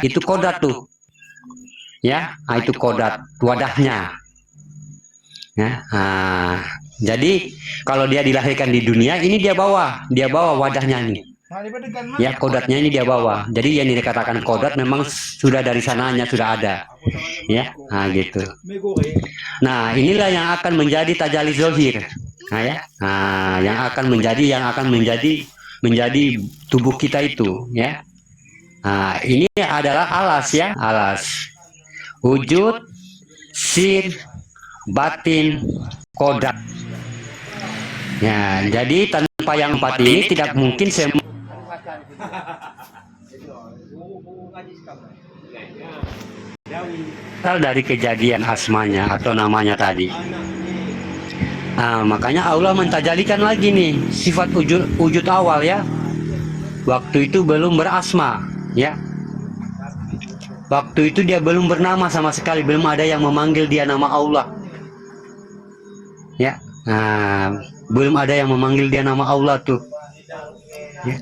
itu kodrat tuh, ya. Nah, itu kodrat wadahnya, ya. Nah, jadi kalau dia dilahirkan di dunia ini dia bawa wadahnya nih, ya. Kodratnya ini dia bawa. Jadi yang dikatakan kodrat memang sudah dari sananya sudah ada, ya. Nah, gitu. Nah, inilah yang akan menjadi tajalli zohir. Nah, ya. Nah, yang akan menjadi tubuh kita itu, ya. Nah, ini adalah alas, ya, alas. Wujud, sir, batin, kodrat. Ya, jadi tanpa yang empat ini tidak mungkin semua dari kejadian asmanya atau namanya tadi. Nah, makanya Allah mentajalikan lagi nih sifat wujud awal, ya. Waktu itu belum berasma, ya. Waktu itu dia belum bernama sama sekali, belum ada yang memanggil dia nama Allah, ya. Nah, belum ada yang memanggil dia nama Allah tuh, ya.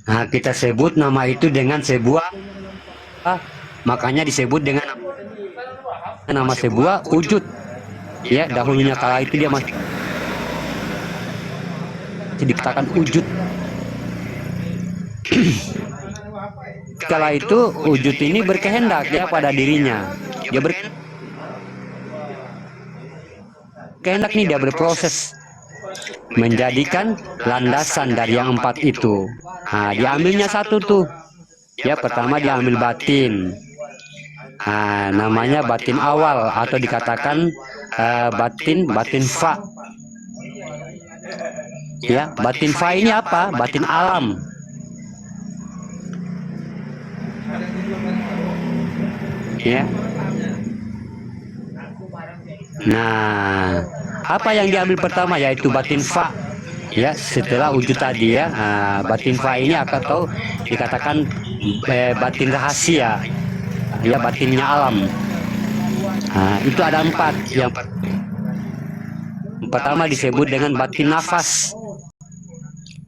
Nah, kita sebut nama itu dengan sebuah, makanya disebut dengan nama sebuah wujud, ya. Dahulunya kala itu dia masih dikatakan wujud. Kala itu wujud ini berkehendak, ya, pada dirinya. Dia berkehendak nih, dia berproses menjadikan landasan dari yang empat itu. Nah, diambilnya satu tuh, ya. Pertama diambil batin. Nah, namanya batin awal atau dikatakan batin fa, ya. Batin fa ini apa? Batin alam, ya. Nah, apa yang diambil pertama yaitu batin fa, ya, setelah wujud tadi, ya. Nah, batin fa ini atau dikatakan batin rahasia, ya, batinnya alam. Nah, itu ada empat. Yang pertama disebut dengan batin nafas.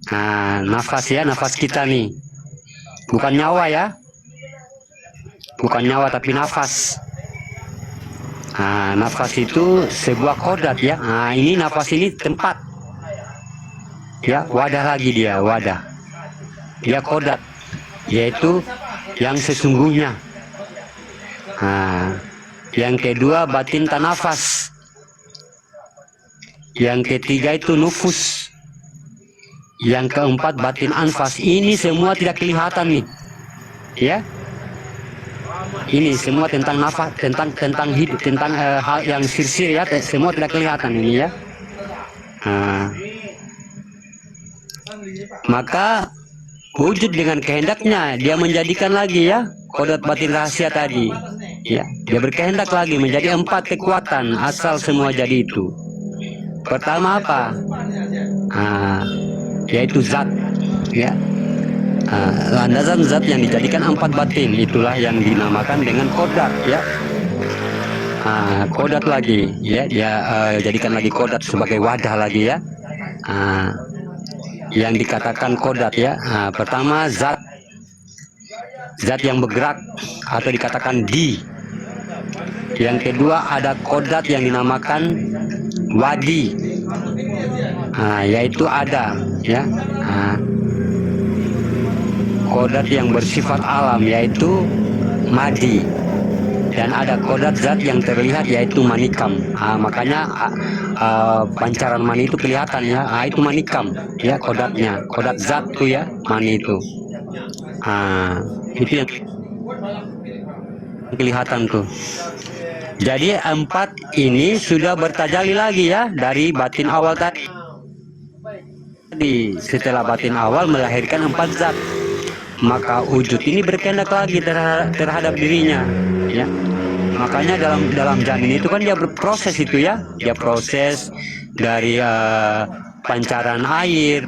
Nah, nafas, ya, nafas kita nih, bukan nyawa, ya, bukan nyawa tapi nafas. Nah, nafas itu sebuah kodrat, ya. Nah, ini nafas ini tempat, ya, wadah lagi dia, wadah, dia kodrat, yaitu yang sesungguhnya. Nah, yang kedua batin tanafas, yang ketiga itu nufus, yang keempat batin anfas. Ini semua tidak kelihatan nih, ya. Ini semua tentang nafas, tentang hidup, tentang hal yang sirsir, ya. Semua tidak kelihatan ini, ya. Nah, maka wujud dengan kehendaknya dia menjadikan lagi, ya, kodrat batin rahasia tadi, ya. Dia berkehendak lagi menjadi empat kekuatan asal semua jadi itu. Pertama apa? Nah, yaitu zat, ya. Landasan zat yang dijadikan empat batin itulah yang dinamakan dengan kodrat, ya. Kodrat lagi, ya, dia jadikan lagi kodrat sebagai wadah lagi, ya. Yang dikatakan kodrat, ya. Pertama zat yang bergerak atau dikatakan di. Yang kedua ada kodrat yang dinamakan wadi, yaitu ada, ya. Kodrat yang bersifat alam yaitu madi, dan ada kodrat zat yang terlihat yaitu manikam. Makanya pancaran mani itu kelihatan, ya. Itu manikam, ya, kodratnya, kodrat zat tuh, ya, mani itu. Itu yang kelihatan tuh. Jadi empat ini sudah bertajalli lagi, ya, dari batin awal tadi. Setelah batin awal melahirkan empat zat, maka wujud ini berkehendak lagi terhadap dirinya, ya. Makanya dalam janin itu kan dia berproses itu, ya. Dia proses dari pancaran air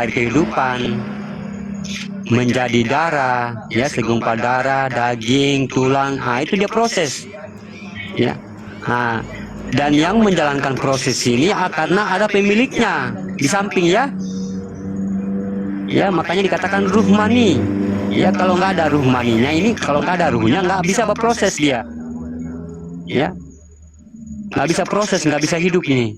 kehidupan menjadi darah, ya, segumpal darah, daging, tulang. Itu dia proses, ya. Dan yang menjalankan proses ini karena ada pemiliknya di samping, ya. Ya, makanya dikatakan ruh mani, Ya kalau nggak ada ruh maninya ini, kalau nggak ada ruhnya nggak bisa berproses dia. Ya, nggak bisa proses, nggak bisa hidup ini.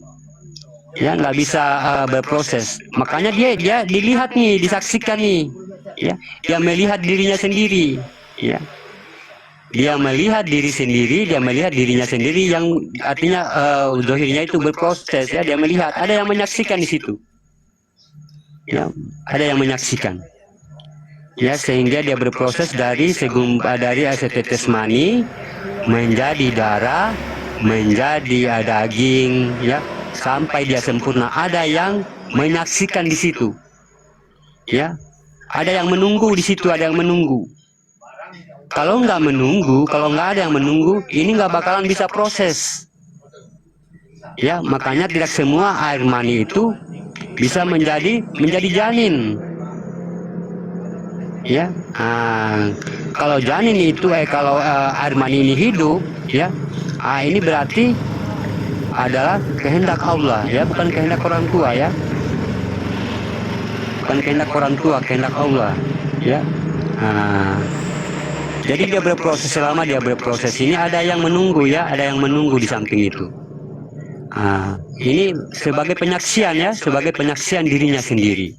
Ya, nggak bisa berproses. Makanya dia dilihat nih, disaksikan nih. Ya, dia melihat dirinya sendiri. Ya, dia melihat diri sendiri, dia melihat dirinya sendiri yang artinya zahirnya itu berproses. Ya, dia melihat ada yang menyaksikan di situ. Ya, ada yang menyaksikan. Ya, sehingga dia berproses dari aset tetes mani menjadi darah, menjadi daging, ya, sampai dia sempurna. Ada yang menyaksikan di situ, ya, ada yang menunggu di situ, ada yang menunggu. Kalau nggak menunggu, kalau nggak ada yang menunggu, ini nggak bakalan bisa proses. Ya, makanya tidak semua air mani itu bisa menjadi janin. Ya, kalau janin itu kalau air mani ini hidup, ya, ini berarti adalah kehendak Allah, ya, bukan kehendak orang tua, ya, bukan kehendak orang tua, kehendak Allah, ya. Jadi dia berproses, selama dia berproses ini ada yang menunggu, ya, ada yang menunggu di samping itu. Ini sebagai penyaksian, ya, sebagai penyaksian dirinya sendiri.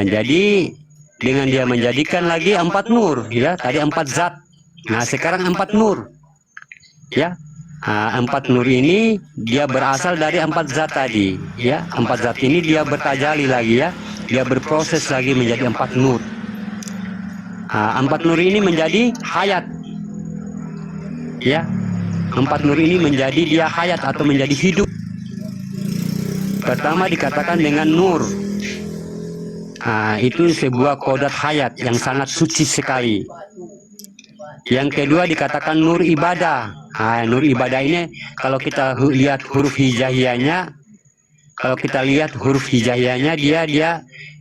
Jadi dengan dia menjadikan lagi 4 nur, ya, tadi 4 zat. Nah, sekarang 4 nur, ya. 4 nur ini dia berasal dari 4 zat tadi, ya. 4 zat ini dia bertajali lagi, ya, dia berproses lagi menjadi 4 nur. 4 nur ini menjadi hayat, ya. 4 nur ini menjadi dia hayat atau menjadi hidup. Pertama dikatakan dengan nur. Itu sebuah kodat hayat yang sangat suci sekali. Yang kedua dikatakan nur ibadah. Nur ibadah ini kalau kita lihat huruf hijaiyahnya,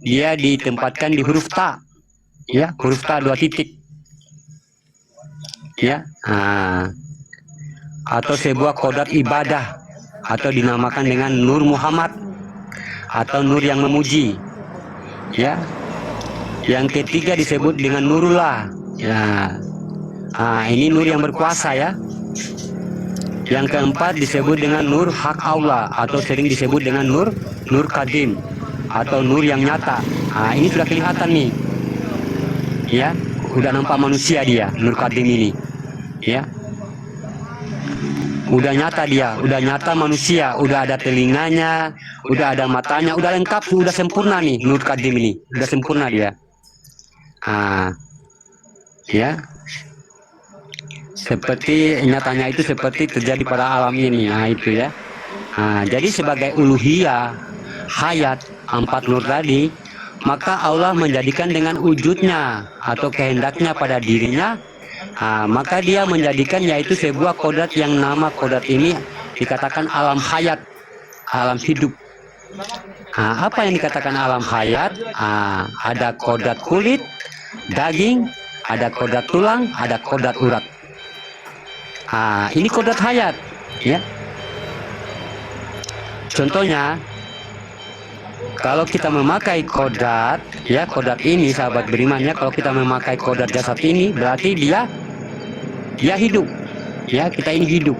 dia ditempatkan di huruf ta, ya, huruf ta 2 titik, ya. Atau sebuah kodat ibadah, atau dinamakan dengan nur Muhammad atau nur yang memuji, ya. Yang ketiga disebut dengan nurullah, ya. Ini nur yang berkuasa, ya. Yang keempat disebut dengan nur hak Allah atau sering disebut dengan nur kadim atau nur yang nyata. Ini sudah kelihatan nih, ya, udah nampak manusia dia, nur kadim ini, ya. Udah nyata dia, udah nyata manusia, udah ada telinganya, udah ada matanya, udah lengkap, udah sempurna nih nur kadim ini, udah sempurna dia. Ya, seperti nyatanya itu seperti terjadi pada alam ini. Itu, ya. Jadi sebagai uluhiyah hayat 4 nur tadi, maka Allah menjadikan dengan wujudnya atau kehendaknya pada dirinya, maka dia menjadikan yaitu sebuah kodat yang nama kodat ini dikatakan alam hayat, alam hidup. Apa yang dikatakan alam hayat? Ada kodat kulit, daging, ada kodat tulang, ada kodat urat. Ini kodat hayat, ya. Contohnya, kalau kita memakai kodat, ya, kodat ini sahabat beriman, ya, kalau kita memakai kodat jasad ini berarti dia hidup, ya, kita ini hidup.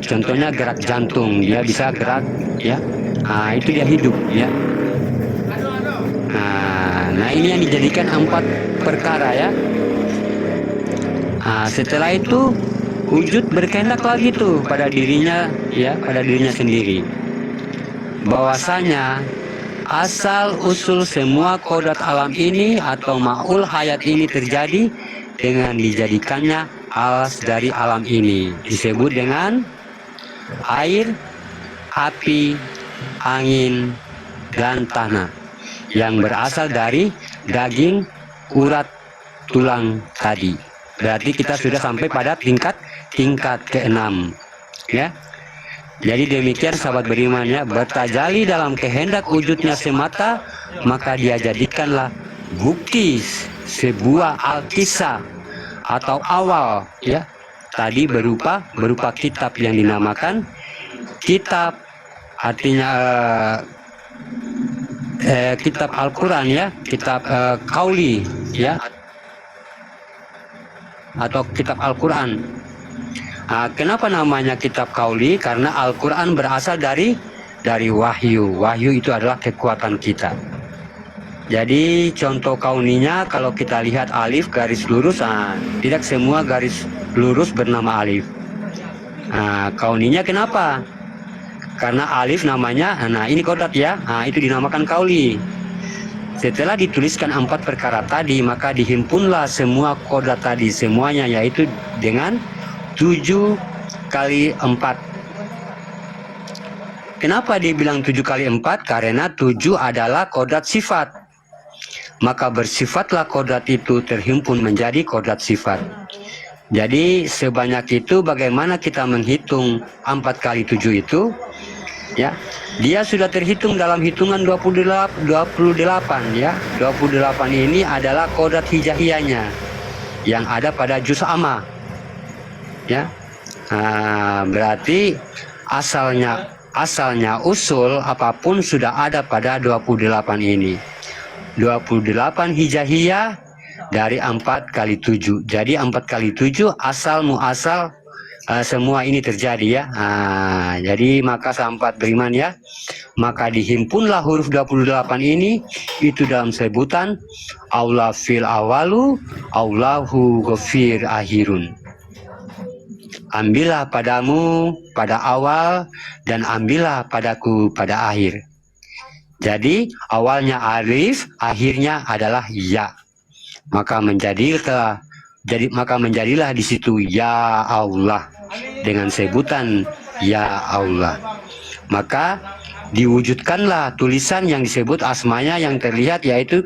Contohnya gerak jantung, dia bisa gerak, ya. Itu dia hidup, ya. Nah, ini yang dijadikan 4 perkara, ya. Setelah itu wujud berkehendak lagi tuh pada dirinya, ya, pada dirinya sendiri. Bahwasanya asal usul semua kodat alam ini atau ma'ul hayat ini terjadi dengan dijadikannya alas dari alam ini, disebut dengan air, api, angin, dan tanah yang berasal dari daging, urat, tulang tadi. Berarti kita sudah sampai pada tingkat ke-6, ya. Jadi demikian sahabat beriman, ya, bertajali dalam kehendak wujudnya semata, maka dia jadikanlah bukti sebuah al-kisah atau awal, ya, tadi berupa kitab yang dinamakan kitab, artinya kitab Al-Quran ya, kitab Qauli ya, atau kitab Al-Quran. Kenapa namanya kitab Qauli? Karena Al-Quran berasal dari wahyu. Wahyu itu adalah kekuatan kita. Jadi contoh kauninya kalau kita lihat alif garis lurus, tidak semua garis lurus bernama alif. Kauninya kenapa? Karena alif namanya, ini kodat ya, itu dinamakan kauli. Setelah dituliskan 4 perkara tadi, maka dihimpunlah semua kodat tadi semuanya, yaitu dengan 7 kali 4. Kenapa dibilang 7 kali 4? Karena 7 adalah kodat sifat. Maka bersifatlah kodat itu terhimpun menjadi kodat sifat. Jadi sebanyak itu bagaimana kita menghitung 4 kali 7 itu? Ya, dia sudah terhitung dalam hitungan 28 ya. 28 ini adalah kodat hijaiyahnya yang ada pada juz amma. Ya. Berarti asalnya usul apapun sudah ada pada 28 ini. 28 hijaiyah dari 4 kali 7. Jadi 4 kali 7 asal muasal semua ini terjadi ya. Jadi maka sahabat beriman ya, maka dihimpunlah huruf 28 ini itu dalam sebutan Allah fil awalu, Allahu ghafir akhirun. Ambillah padamu pada awal dan ambillah padaku pada akhir. Jadi awalnya alif, akhirnya adalah ya. Maka menjadilah di situ ya Allah dengan sebutan ya Allah. Maka diwujudkanlah tulisan yang disebut asmanya yang terlihat, yaitu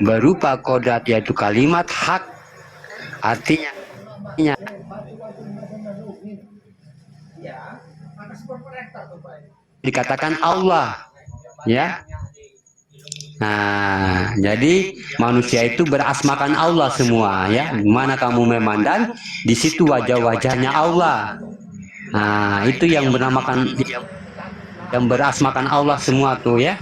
berupa kodat, yaitu kalimat hak. Artinya dikatakan Allah ya. Jadi manusia itu berasmakan Allah semua ya. Mana kamu memandang, di situ wajah-wajahnya Allah. Itu yang bernamakan, yang berasmakan Allah semua tuh ya.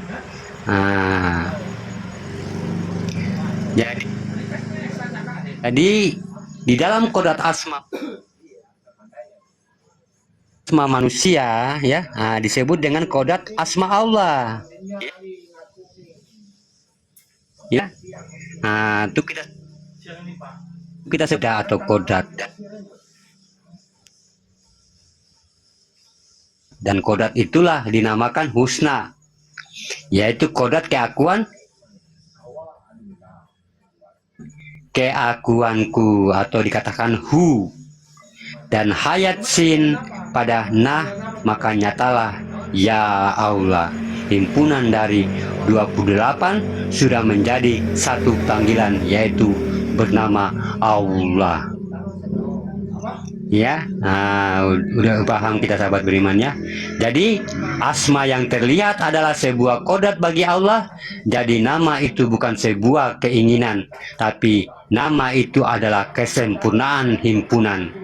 Jadi di dalam kodat asma manusia ya, disebut dengan kodat asma Allah. Ya, itu kita sudah atau kodat, dan kodat itulah dinamakan husna, yaitu kodat keakuanku atau dikatakan hu. Dan hayat sin pada nah, maka nyatalah ya Allah. Himpunan dari 28 sudah menjadi satu panggilan, yaitu bernama Allah. Ya, udah paham kita sahabat beriman ya. Jadi asma yang terlihat adalah sebuah kodat bagi Allah. Jadi nama itu bukan sebuah keinginan, tapi nama itu adalah kesempurnaan himpunan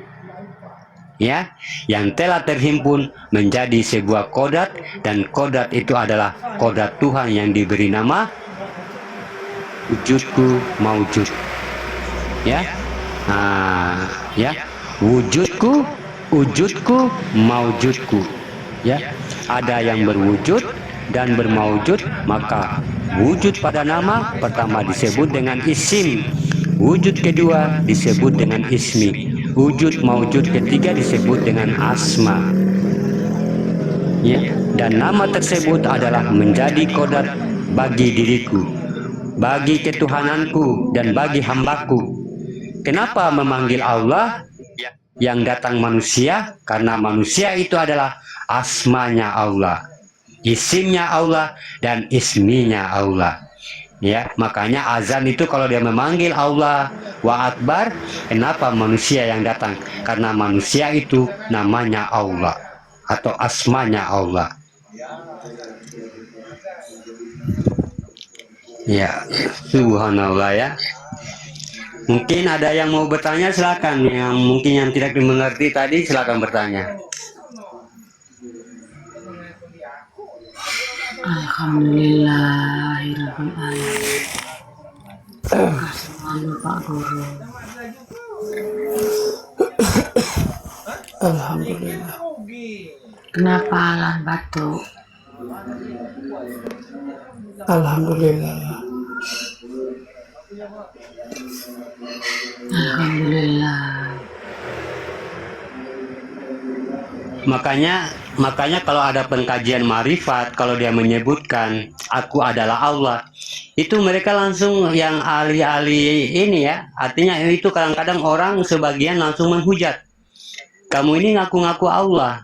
ya, yang telah terhimpun menjadi sebuah kodat, dan kodat itu adalah kodat Tuhan yang diberi nama wujudku maujud ya. Ya, wujudku maujudku ya. Ada yang berwujud dan bermaujud, maka wujud pada nama pertama disebut dengan isim, wujud kedua disebut dengan ismi, wujud maujud ketiga disebut dengan asma ya. Dan nama tersebut adalah menjadi kodat bagi diriku, bagi ketuhananku, dan bagi hambaku. Kenapa memanggil Allah yang datang manusia? Karena manusia itu adalah asmanya Allah, isimnya Allah, dan isminya Allah ya. Makanya azan itu kalau dia memanggil Allah wa akbar, kenapa manusia yang datang? Karena manusia itu namanya Allah atau asmanya Allah ya. Subhanallah ya. Mungkin ada yang mau bertanya, silakan. Yang mungkin yang tidak dimengerti tadi, silakan bertanya. Alhamdulillahirabbil alamin. Selalu Pak Guru. Alhamdulillah. Kenapa alam batuk? Alhamdulillah. Alhamdulillah. Makanya kalau ada pengkajian marifat, kalau dia menyebutkan aku adalah Allah, itu mereka langsung yang ahli-ahli ini ya, artinya itu kadang-kadang orang sebagian langsung menghujat, kamu ini ngaku-ngaku Allah,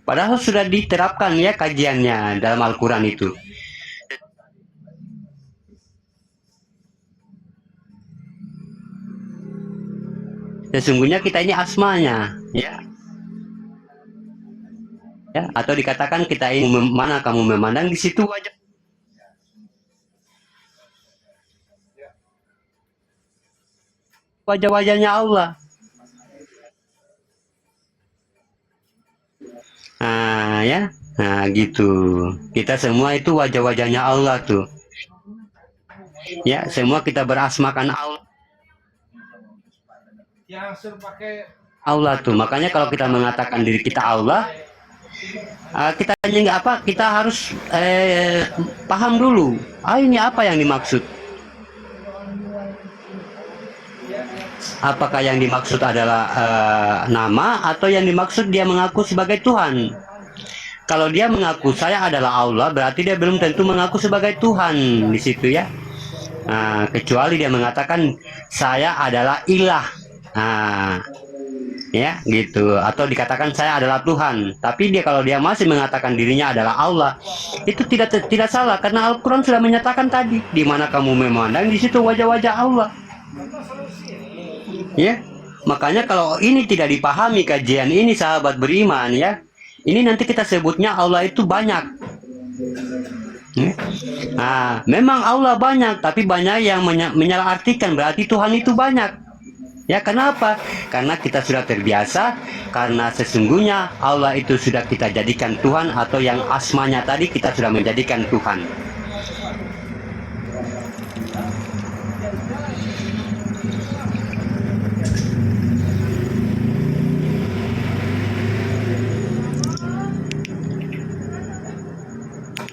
padahal sudah diterapkan ya kajiannya dalam Al-Quran itu. Sesungguhnya kita ini asmanya ya, atau dikatakan kita ini mana kamu memandang di situ wajah-wajahnya Allah. Nah ya, nah gitu, kita semua itu wajah-wajahnya Allah tuh ya, semua kita berasmakan Allah tuh. Makanya kalau kita mengatakan diri kita Allah, kita nggak apa, kita harus paham dulu, ini apa yang dimaksud. Apakah yang dimaksud adalah nama, atau yang dimaksud dia mengaku sebagai Tuhan? Kalau dia mengaku saya adalah Allah, berarti dia belum tentu mengaku sebagai Tuhan di situ ya. Nah, kecuali dia mengatakan saya adalah ilah. Nah, ya gitu, atau dikatakan saya adalah Tuhan, tapi kalau dia masih mengatakan dirinya adalah Allah, itu tidak salah, karena Al-Quran sudah menyatakan tadi, di mana kamu memandang di situ wajah-wajah Allah ya. Makanya kalau ini tidak dipahami kajian ini sahabat beriman ya, ini nanti kita sebutnya Allah itu banyak ya. Nah, memang Allah banyak, tapi banyak yang menyalahartikan berarti Tuhan itu banyak. Ya, kenapa? Karena kita sudah terbiasa, karena sesungguhnya Allah itu sudah kita jadikan Tuhan, atau yang asmanya tadi kita sudah menjadikan Tuhan.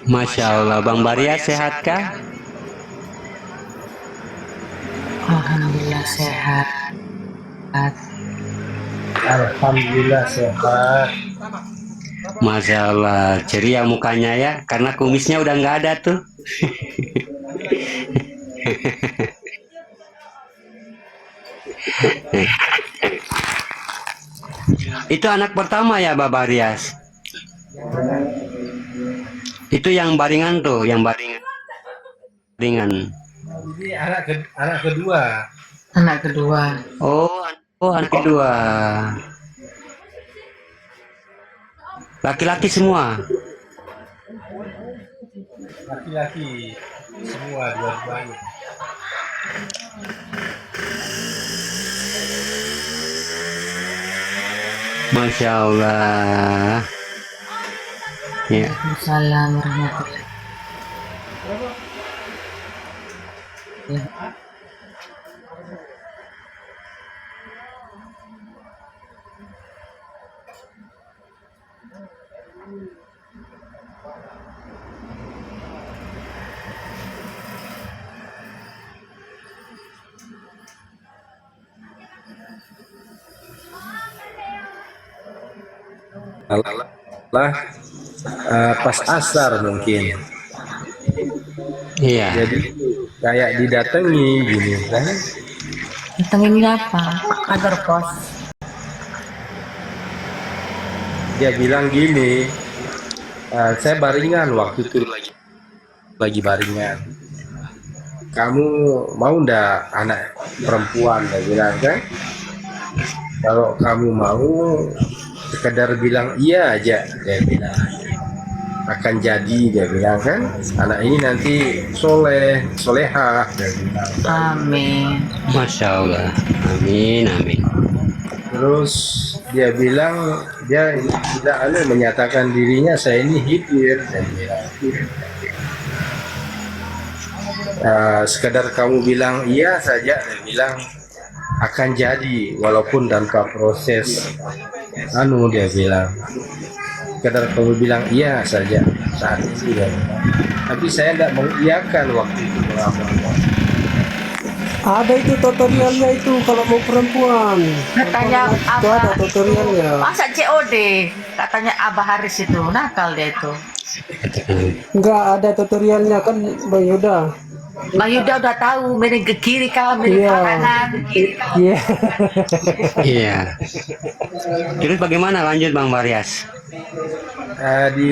Masya Allah, Bang Baria sehatkah? Alhamdulillah sehat. Alhamdulillah sehat. Masya Allah, ceria mukanya ya, karena kumisnya udah nggak ada tuh. Itu anak pertama ya, Bapak Rias? Itu yang baringan tuh, yang baringan. Ini anak kedua. Anak kedua. Oh, anak kedua. Laki-laki semua. Laki-laki semua, dua-duanya. Masya Allah. Ya. Waalaikumsalam warahmatullahi wabarakatuh. Pas asar mungkin. Iya. Jadi kayak didatangi gini kan. Datengin apa? Kantor pos. Dia bilang gini, saya baringan waktu itu lagi baringan. Kamu mau ndak anak perempuan? Dia bilang kan. Kalau kamu mau, sekedar bilang iya aja, dia bilang. Akan jadi, dia bilang kan, anak ini nanti solehah, dia bilang. Amin. Masya Allah. Amin, amin. Terus dia bilang, dia tidak menyatakan dirinya saya ini hibir, dia bilang. Sekedar kamu bilang iya saja, dia bilang akan jadi walaupun tanpa proses dia bilang sekedar kamu bilang iya saja saat itu ya. Tapi saya tidak mengiyakan waktu itu. Mengapa? Ada itu tutorialnya itu kalau mau perempuan. Katanya Itu ada tutorialnya. masa COD katanya Abah Haris itu nakal dia itu. Enggak ada tutorialnya kan Bang Yuda. Bang Yuda udah tahu miring ke kiri kan, miring ke Iya. kanan, ke kiri kan. Iya. Iya. Terus bagaimana lanjut Bang Baryas? Di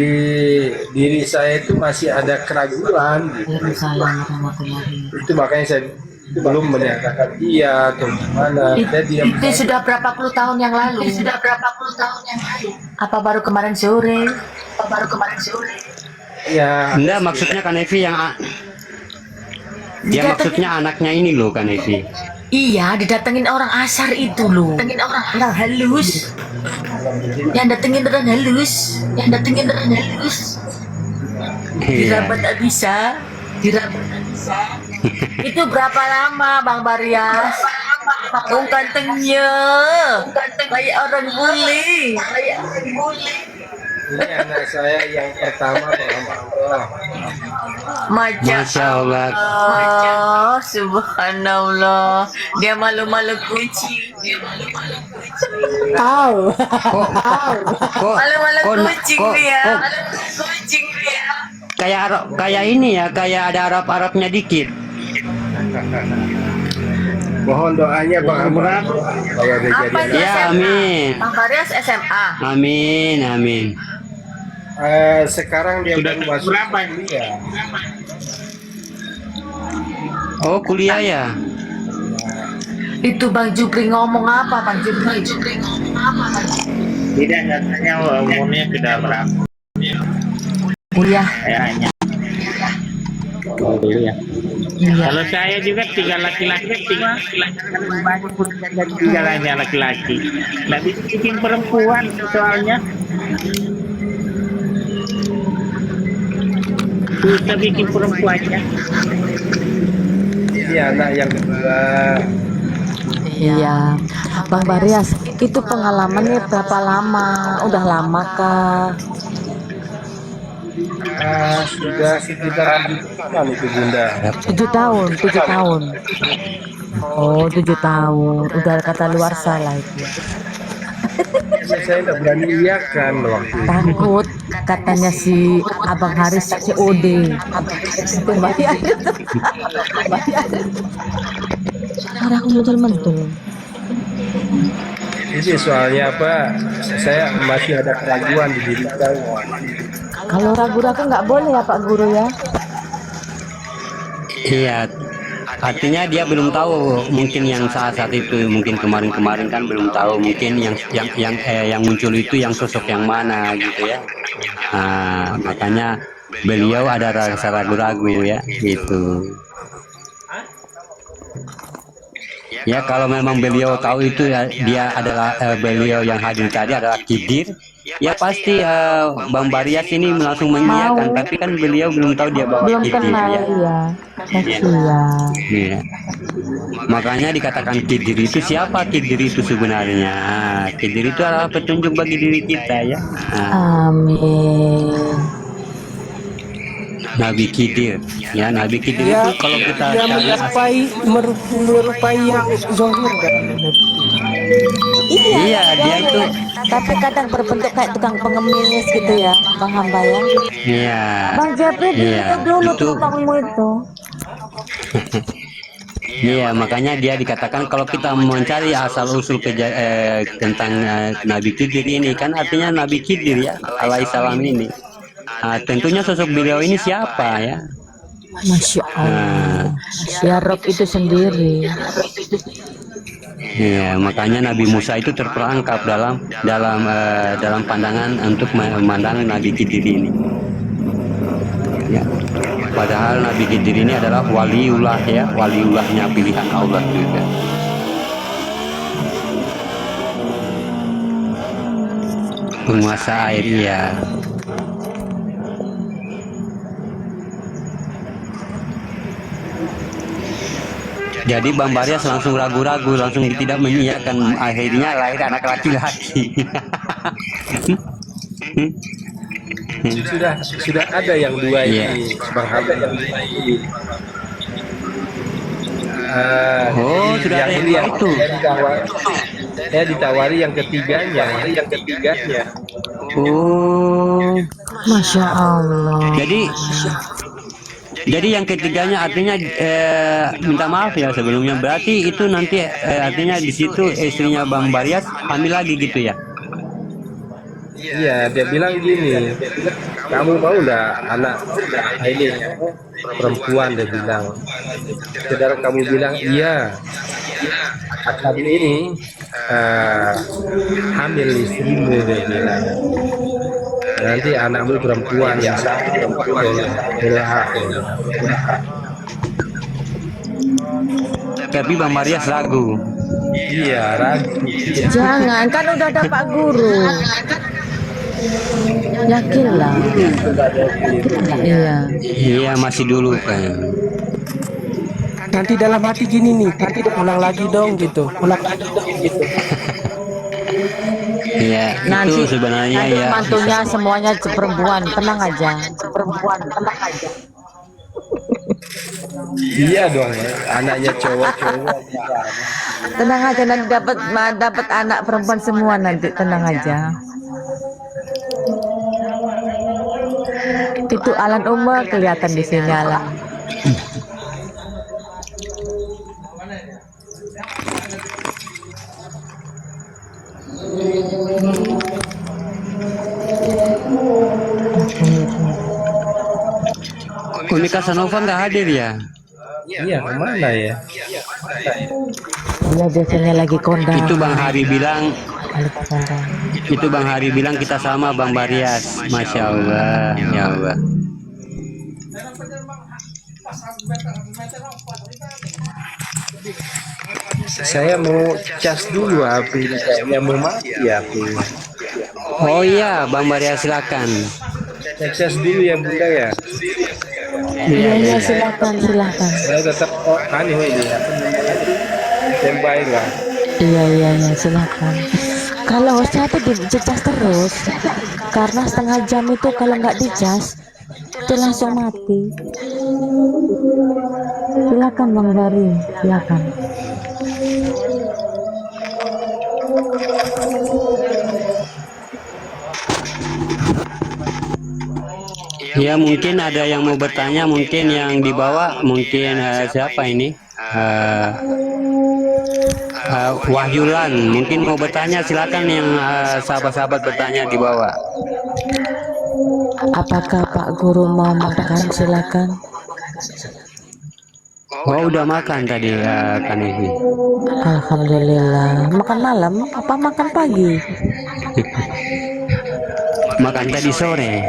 diri saya itu masih ada keraguan gitu. Waalaikumsalam warahmatullahi. Itu makanya saya belum menyatakan iya atau gimana. Saya diam. Itu sudah berapa puluh tahun yang lalu? Apa baru kemarin sore? Ya, Enggak, maksudnya Kak Nevi yang ya maksudnya anaknya ini loh Kak Nevi. Iya, didatengin orang asar itu loh. Orang halus. Yang datengin orang halus. Iya. Dirabat tak bisa. Itu berapa lama Bang Baryas? Oh gantengnya. Kayak orang bule. ini anak saya yang pertama Allah. Masya Allah. Oh, subhanallah. Dia malu-malu kucing. Tahu. Kok Malu-malu kok kucing kok- dia. kok kayak ini ya, kayak ada Arab-Arabnya dikit. Mohon doanya Bang Amran bahwa dia Apa jadi itu Ya, SMA? amin. Bang Baryas SMA. Amin. sekarang dia baru masuk kuliah. Oh, kuliah ya. Itu Bang Jupri ngomong apa Bang Jupri? Tidak, katanya umurnya sudah berapa Kuliah. kayaknya. Iya. Kalau saya juga 3 laki-laki, 3 tigalanya laki-laki. Nggak bisa bikin perempuan soalnya. Bisa bikin perempuannya. Ini anak yang kedua. Iya, Bang Baryas, itu pengalamannya berapa lama? Udah lama kah? Sudah sekitar 7 tahun itu Bunda. 7 tahun, 7 tahun. Oh, 7 tahun. Udah kata luar salah itu. Saya tidak berani iyakan waktu itu. Takut katanya si Abang Haris COD. Itu Baryas. Suara aku mentul-mentul. Ini soalnya apa? Saya masih ada keraguan di diri saya. Kalau ragu-ragu nggak boleh ya Pak Guru ya? Iya. Artinya dia belum tahu, mungkin yang saat itu, mungkin kemarin kan belum tahu, mungkin yang muncul itu yang sosok yang mana gitu ya. Nah, makanya beliau ada rasa ragu-ragu ya, gitu. Ya kalau memang beliau tahu itu ya, dia adalah beliau yang hadir tadi adalah Khidir, ya pasti Bang Baryas ini langsung mengiyakan, tapi kan beliau belum tahu dia bawa Belum Khidir kenal ya. ya. Kasihan. Iya. Makanya dikatakan Khidir itu siapa Khidir itu sebenarnya? Khidir itu adalah petunjuk bagi diri kita ya. Amin. Nabi Khidir, ya Nabi Khidir Ya, itu kalau kita dia cari, menyerupai yang Zohir kan. iya dia itu, Tapi kadang berbentuk kayak tukang pengemis gitu ya, Bang Hamba ya. iya, Bang Jepri iya dulu itu. tukangmu itu. Iya, makanya dia dikatakan kalau kita mencari asal usul tentang Nabi Khidir ini kan artinya Nabi Khidir ya, alaihissalam ini. Tentunya sosok beliau ini siapa ya? Masya Allah. Ya Rob itu sendiri. Iya, makanya Nabi Musa itu terperangkap dalam pandangan untuk memandang Nabi Khidir ini. Ya. Padahal Nabi Khidir ini adalah waliullah ya, waliullahnya pilihan Allah juga. Penguasa air ya. Jadi Bang Baryas langsung ragu-ragu, langsung tidak mengiyakan, akhirnya lahir anak laki-laki. Sudah ada yang dua Iya. ini, Bang Habib. Oh, sudah ada yang dua itu. Saya ditawari yang ketiganya. Oh, Masya Allah. jadi yang ketiganya artinya minta maaf ya sebelumnya. Berarti itu nanti artinya di situ istrinya Bang Baryas hamil lagi gitu ya? Iya, dia bilang gini, kamu mau nggak anak ini perempuan, dia bilang. Saudara kamu bilang iya, akan ini hamil istrimu, dia bilang. Nanti anakmu perempuan yang perempuan Tapi Bang Baryas ragu. Iya, ragu. Jangan, kan udah ada Pak Guru. Yakinlah. Iya. Iya, masih dulu kan. Nanti dalam hati gini nih, nanti ulang lagi dong gitu, ulang lagi dong gitu. Iya, Nanti itu sebenarnya nanti ya. mantunya semuanya perempuan, tenang aja. Perempuan, tenang aja. Iya dong, anaknya cowok-cowok. Tenang aja, nanti dapat anak perempuan semua nanti, tenang aja. Itu Alan Umar kelihatan di sini Alan. Umi Casanova nggak hadir ya? Iya, kemana ya? Dia biasanya lagi kondang. Itu Bang Hari bilang, Balik kondang. itu Bang Hari bilang kita sama Bang Baryas. Masya Allah, ya Allah. Saya mau cas dulu HP, kayaknya mau mati HP. Oh iya, Bang Baryas silakan. Saya cas dulu ya Bunda ya. Iya, iya, silakan. Saya tetap aneh ini. Standby lah. Iya, silakan. Kalau hostnya itu dicas terus, karena setengah jam itu kalau nggak dicas, itu langsung mati. Silakan Bang Bari, silakan. Ya mungkin ada yang mau bertanya, mungkin yang di bawah, mungkin siapa ini? Wahyulan, mungkin mau bertanya, silakan yang sahabat-sahabat bertanya di bawah. Apakah Pak Guru mau makan? Silakan. Oh udah makan tadi kan ini. Alhamdulillah. Makan malam apa makan pagi? Makan tadi sore.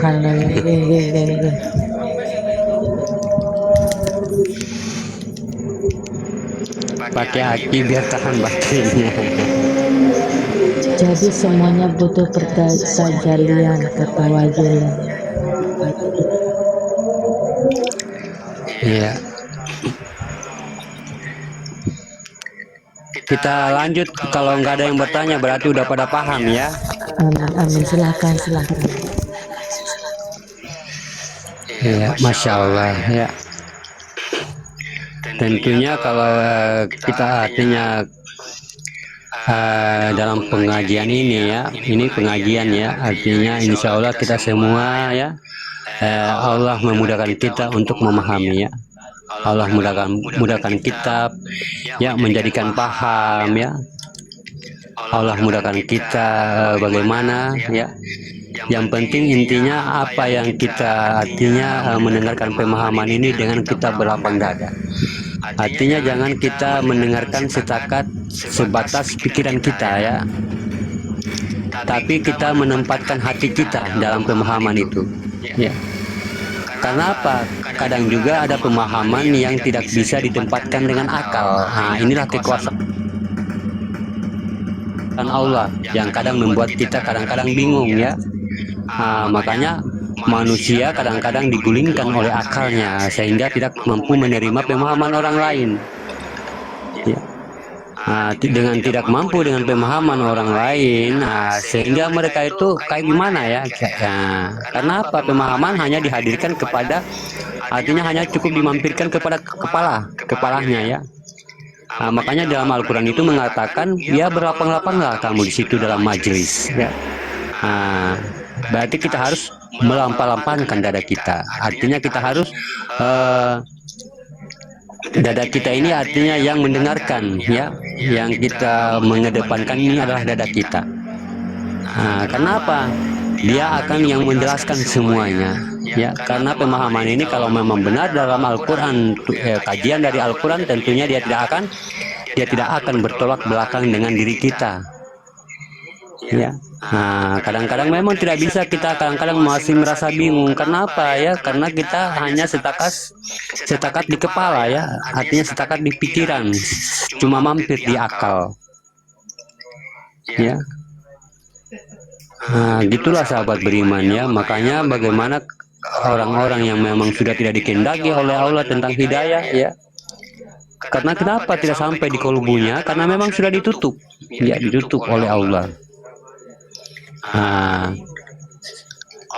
Alhamdulillah. Pakai aki biar tahan baterainya. Jadi semuanya butuh persajalian, kata Wajilan. Iya. Kita lanjut, kalau nggak ada yang bertanya berarti udah pada paham ya. Amin, silakan. Iya, Masya Allah ya. Tentunya kalau kita artinya dalam pengajian ini ya, ini pengajian ya, artinya insya Allah kita semua ya, Allah memudahkan kita untuk memahami ya. Allah mudahkan kita ya, menjadikan paham ya. Allah mudahkan kita bagaimana ya. Yang penting intinya apa yang kita artinya mendengarkan pemahaman ini dengan kita berlapang dada. Artinya jangan kita mendengarkan sebatas pikiran kita ya. Tapi kita menempatkan hati kita dalam pemahaman itu. Ya. Karena apa? Kadang juga ada pemahaman yang tidak bisa ditempatkan dengan akal. Nah, inilah kekuasaan Allah yang kadang membuat kita kadang-kadang bingung ya. Makanya manusia kadang-kadang digulingkan oleh akalnya sehingga tidak mampu menerima pemahaman orang lain. Ya. Dengan tidak mampu dengan pemahaman orang lain, sehingga mereka itu kayak gimana ya? Karena apa? Pemahaman hanya dihadirkan kepada, artinya hanya cukup dimampirkan kepada kepalanya ya. Makanya dalam Al-Quran itu mengatakan, ya berlapang-lapanglah kamu di situ dalam majelis. Ya. Berarti kita harus melampang-lampangkan dada kita. Artinya kita harus dada kita ini artinya yang mendengarkan ya, yang kita mengedepankan ini adalah dada kita. Kenapa? Dia akan yang menjelaskan semuanya ya, karena pemahaman ini kalau memang benar dalam Al-Quran, kajian dari Al-Quran, tentunya dia tidak akan bertolak belakang dengan diri kita ya. Kadang-kadang memang tidak bisa, kita kadang-kadang masih merasa bingung. Kenapa ya? Karena kita hanya setakat di kepala ya, artinya setakat di pikiran, cuma mampir di akal ya. Gitulah sahabat beriman ya. Makanya bagaimana orang-orang yang memang sudah tidak dikehendaki oleh Allah tentang hidayah ya, karena kenapa tidak sampai di kolbunya? Karena memang sudah ditutup ya, ditutup oleh Allah.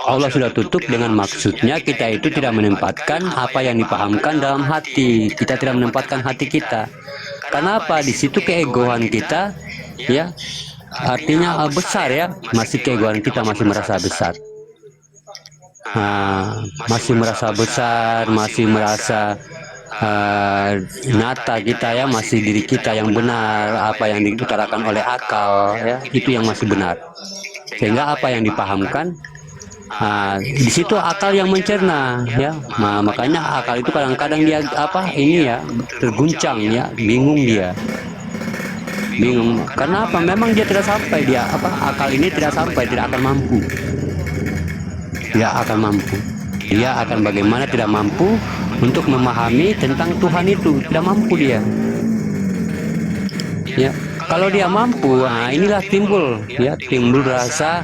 Allah sudah tutup dengan maksudnya kita itu tidak menempatkan apa yang dipahamkan dalam hati. Kita tidak menempatkan hati kita. Kenapa? Di situ keegoan kita ya, artinya besar ya, masih keegoan kita masih merasa besar. Masih merasa besar, masih merasa nyata kita ya, masih diri kita yang benar, apa yang diutarakan oleh akal ya, itu yang masih benar. Sehingga apa yang dipahamkan, di situ akal yang mencerna ya. Makanya akal itu kadang-kadang dia terguncang ya, bingung. Karena apa? Memang dia tidak sampai, akal ini tidak sampai, tidak akan mampu. Dia akan bagaimana tidak mampu untuk memahami tentang Tuhan itu, tidak mampu dia. Ya. Kalau dia mampu, inilah timbul rasa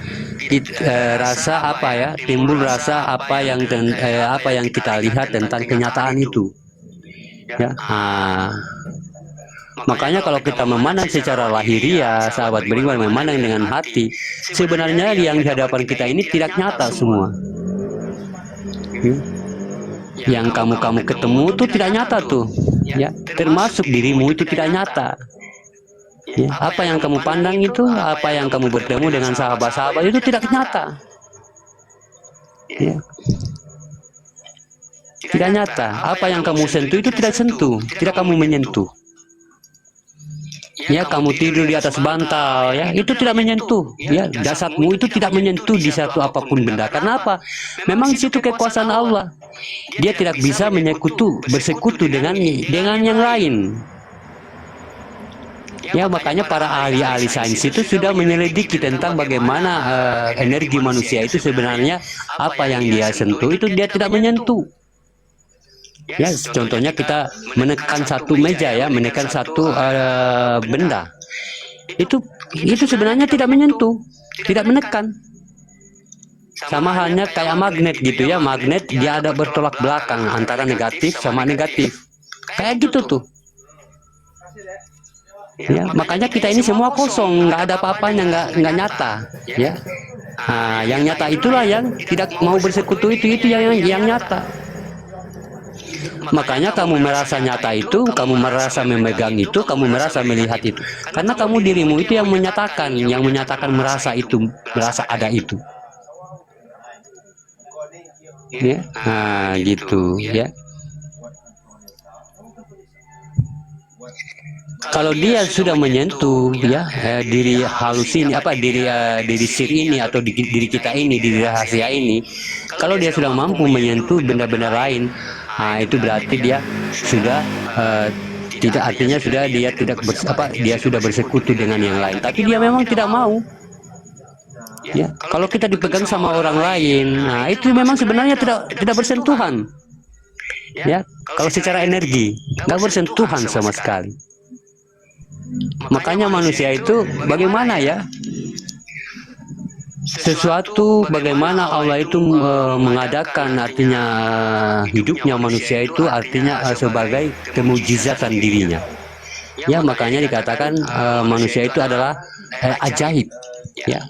apa yang kita lihat tentang kenyataan itu. Ya. Makanya kalau kita memandang secara lahiriah, sahabat beriman, memandang dengan hati, sebenarnya yang di hadapan kita ini tidak nyata semua. Yang kamu ketemu itu tidak nyata tuh. Ya, termasuk dirimu itu tidak nyata. Ya, apa yang kamu pandang itu, apa yang kamu bertemu dengan sahabat-sahabat itu tidak nyata. Ya. Tidak nyata. Apa yang kamu sentuh itu tidak sentuh, tidak kamu menyentuh. Ya, kamu tidur di atas bantal, ya, itu tidak menyentuh. Ya, jasadmu itu tidak menyentuh di satu apapun benda. Kenapa? Memang di situ kekuasaan Allah. Dia tidak bisa bersekutu dengan yang lain. Ya, makanya para ahli-ahli sains itu sudah menyelidiki tentang bagaimana energi manusia itu sebenarnya apa yang dia sentuh itu dia tidak menyentuh. Ya, contohnya kita menekan satu meja ya, menekan satu benda. Itu sebenarnya tidak menyentuh, tidak menekan. Sama halnya kayak magnet gitu ya, magnet dia ada bertolak belakang antara negatif sama negatif. Kayak gitu tuh. Ya, makanya kita ini semua kosong, nggak ada apa-apanya, nggak nyata. Ya, yang nyata itulah yang tidak mau bersekutu itu yang nyata. Makanya kamu merasa nyata itu, kamu merasa memegang itu, kamu merasa melihat itu, karena kamu dirimu itu yang menyatakan merasa itu, merasa ada itu. Ya, gitu ya. Kalau dia sudah menyentuh ya diri halus ini, diri sir ini atau diri kita ini, diri rahasia ini, kalau dia sudah mampu menyentuh benda-benda lain, itu berarti dia sudah tidak, artinya sudah dia tidak dia sudah bersekutu dengan yang lain, tapi dia memang tidak mau. Ya, kalau kita dipegang sama orang lain, itu memang sebenarnya tidak bersentuhan. Ya, kalau secara energi nggak bersentuhan sama sekali. Makanya manusia itu bagaimana ya? sesuatu bagaimana Allah itu mengadakan artinya hidupnya manusia itu artinya sebagai kemujizatan dirinya. Ya, makanya dikatakan manusia itu adalah ajaib, ya,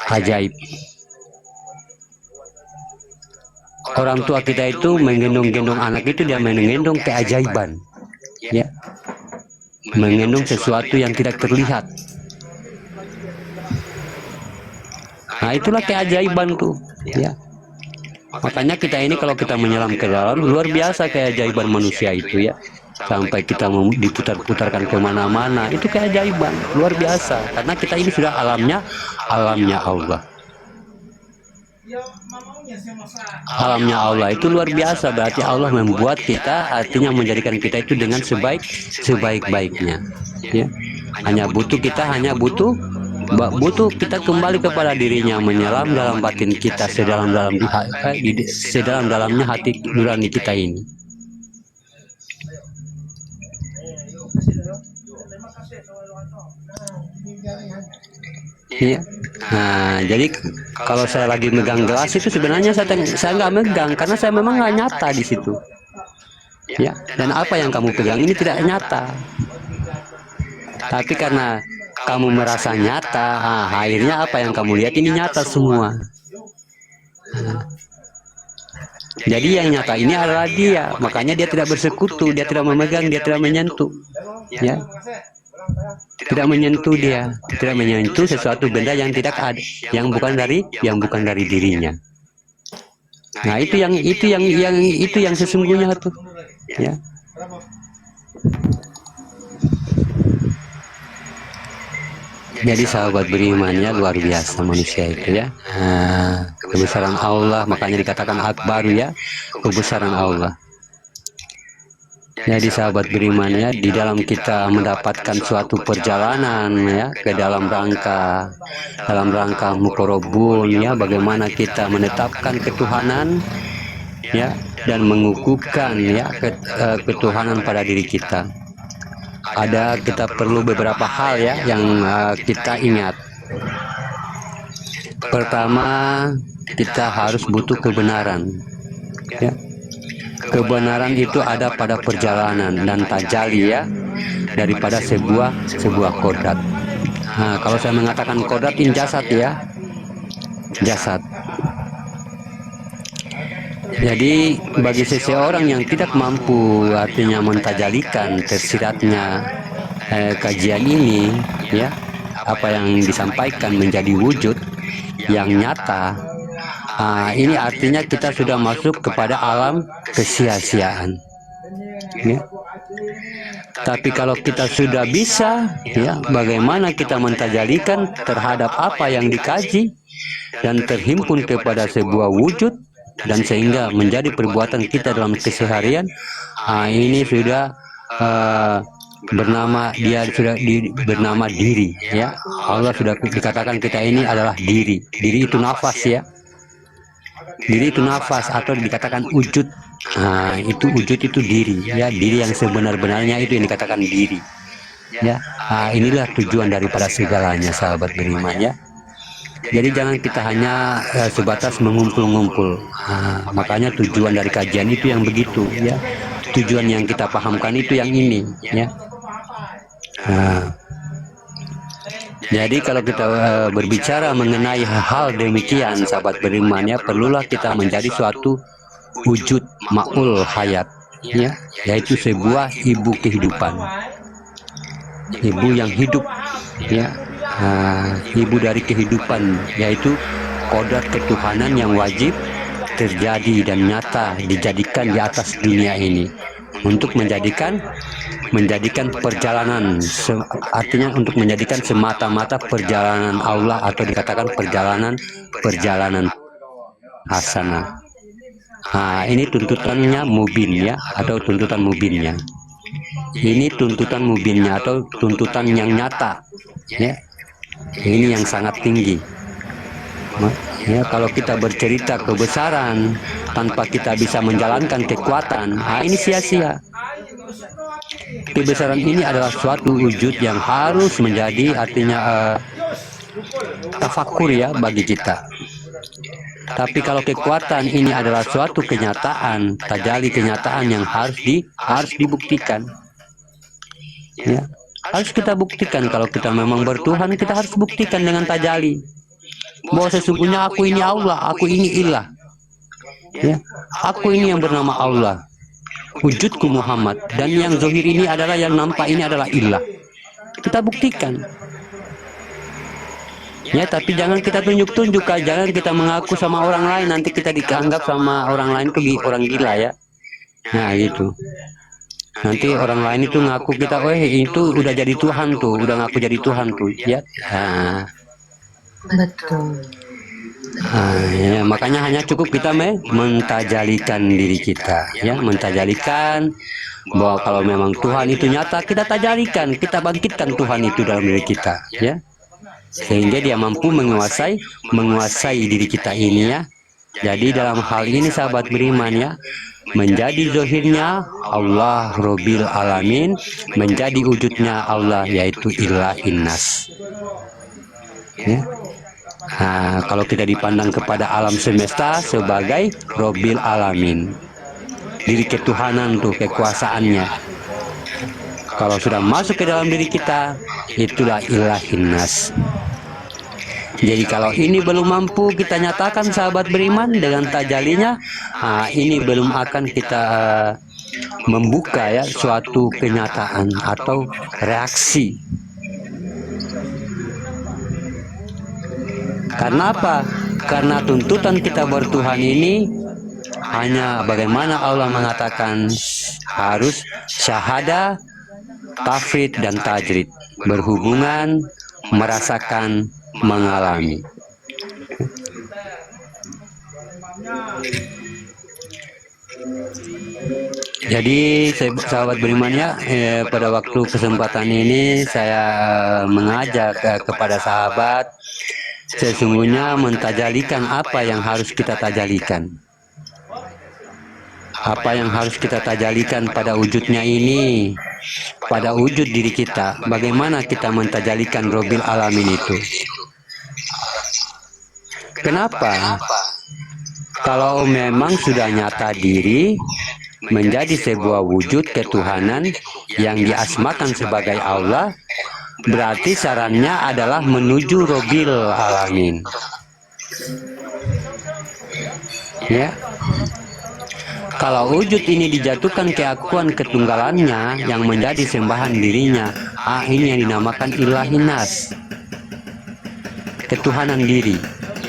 ajaib. Orang tua kita itu menggendong-gendong anak itu dia menggendong keajaiban, ya, menggendong sesuatu yang tidak terlihat. Nah, itulah keajaiban tuh, ya. Makanya kita ini kalau kita menyelam ke dalam, luar biasa keajaiban manusia itu, ya. Sampai kita diputar-putarkan kemana-mana, itu keajaiban luar biasa. Karena kita ini sudah alamnya Allah. Alamnya Allah itu luar biasa, berarti Allah membuat kita, artinya menjadikan kita itu dengan sebaik-baiknya, ya. Hanya butuh kita kembali kepada dirinya, menyelam dalam batin kita, sedalam-dalamnya hati nurani kita ini. Ya. Nah, jadi kalau saya lagi megang gelas itu sebenarnya saya nggak megang karena saya memang nggak nyata di situ. Ya. Dan apa yang kamu pegang ini tidak nyata. Tapi karena kamu merasa nyata, akhirnya apa yang kamu lihat ini nyata semua. Jadi yang nyata ini adalah dia, makanya dia tidak bersekutu, dia tidak memegang, dia tidak menyentuh, ya, tidak menyentuh tidak menyentuh sesuatu benda yang tidak ada, yang bukan dari dirinya. Nah, itu yang sesungguhnya tuh, ya. Jadi sahabat berimannya luar biasa manusia itu, ya. Kebesaran Allah, makanya dikatakan akbar, ya, kebesaran Allah. Jadi sahabat berimannya, di dalam kita mendapatkan suatu perjalanan, ya, ke dalam rangka mukorobun, ya, bagaimana kita menetapkan ketuhanan, ya, dan mengukuhkan, ya, ketuhanan pada diri kita. Kita perlu beberapa hal, ya, yang kita ingat. Pertama, kita harus butuh kebenaran, ya. Kebenaran itu ada pada perjalanan dan tajali, ya, daripada sebuah kodrat. Nah, kalau saya mengatakan kodrat ini jasad, ya, jasad. Jadi bagi seseorang yang tidak mampu artinya mentajalikan tersiratnya kajian ini, ya, apa yang disampaikan menjadi wujud yang nyata, ini artinya kita sudah masuk kepada alam kesia-siaan, ya. Tapi kalau kita sudah bisa, ya, bagaimana kita mentajalikan terhadap apa yang dikaji dan terhimpun kepada sebuah wujud, dan sehingga menjadi perbuatan kita dalam keseharian, ini sudah bernama diri, ya. Allah sudah dikatakan kita ini adalah diri itu nafas, ya, diri itu nafas, atau dikatakan wujud. Itu wujud itu diri, ya, diri yang sebenar-benarnya itu yang dikatakan diri, ya. Inilah tujuan daripada segalanya sahabat beriman, ya. Jadi jangan kita hanya sebatas mengumpul-ngumpul. Makanya tujuan dari kajian itu yang begitu, ya. Tujuan yang kita pahamkan itu yang ini, ya. Jadi kalau kita berbicara mengenai hal demikian sahabat beriman, ya, perlulah kita menjadi suatu wujud ma'ul hayat, ya, yaitu sebuah ibu kehidupan, ibu yang hidup, ya. Ibu dari kehidupan, yaitu kodrat ketuhanan yang wajib terjadi dan nyata dijadikan di atas dunia ini untuk menjadikan perjalanan, artinya untuk menjadikan semata-mata perjalanan Allah, atau dikatakan perjalanan hasanah. Ini tuntutannya mubin, ya, atau tuntutan mubinnya. Ini tuntutan mubinnya atau tuntutan yang nyata, ya. Ini yang sangat tinggi, ya. Kalau kita bercerita kebesaran tanpa kita bisa menjalankan kekuatan, ini sia-sia. Kebesaran ini adalah suatu wujud yang harus menjadi artinya tafakur ya bagi kita. Tapi kalau kekuatan ini adalah suatu kenyataan, tajalli kenyataan yang harus dibuktikan. Ya, harus kita buktikan. Kalau kita memang bertuhan, kita harus buktikan dengan tajalli bahwa sesungguhnya aku ini Allah, aku ini ilah. Ya, aku ini yang bernama Allah, wujudku Muhammad, dan yang zahir ini adalah, yang nampak ini adalah ilah. Kita buktikan. Ya, tapi jangan kita tunjuk-tunjuk, jangan kita mengaku sama orang lain, nanti kita dianggap sama orang lain itu orang gila ya. Nah gitu. Nanti orang lain itu ngaku kita, itu udah jadi Tuhan tuh, udah ngaku jadi Tuhan tuh, ya. Nah. Betul. Ya, makanya hanya cukup kita mentajalikan diri kita, ya, mentajalikan bahwa kalau memang Tuhan itu nyata, kita tajalikan, kita bangkitkan Tuhan itu dalam diri kita, ya, sehingga dia mampu menguasai diri kita ini ya. Jadi dalam hal ini sahabat beriman ya, menjadi zahirnya Allah Rabbil Alamin, menjadi wujudnya Allah yaitu Ilahin Nas. Ya. Nah, kalau kita dipandang kepada alam semesta sebagai Rabbil Alamin, diri ketuhanan tuh kekuasaannya. Kalau sudah masuk ke dalam diri kita, itulah Ilahin Nas. Jadi kalau ini belum mampu kita nyatakan sahabat beriman dengan tajalinya, ini belum akan kita membuka ya suatu kenyataan atau reaksi. Karena apa? Karena tuntutan kita bertuhan ini hanya bagaimana Allah mengatakan harus syahada, tafrid dan tajrid, berhubungan, merasakan, mengalami. Jadi sahabat beriman ya, pada waktu kesempatan ini saya mengajak kepada sahabat sesungguhnya mentajalikan apa yang harus kita tajalikan. Apa yang harus kita tajalikan pada wujudnya ini, pada wujud diri kita. Bagaimana kita mentajalikan Rabbil Alamin itu? Kenapa? Kalau memang sudah nyata diri menjadi sebuah wujud ketuhanan yang diasmakan sebagai Allah, berarti sarannya adalah menuju Rabbil Alamin. Ya. Kalau wujud ini dijatuhkan keakuan ketunggalannya yang menjadi sembahan dirinya, ini yang dinamakan Ilahin Nas, ketuhanan diri,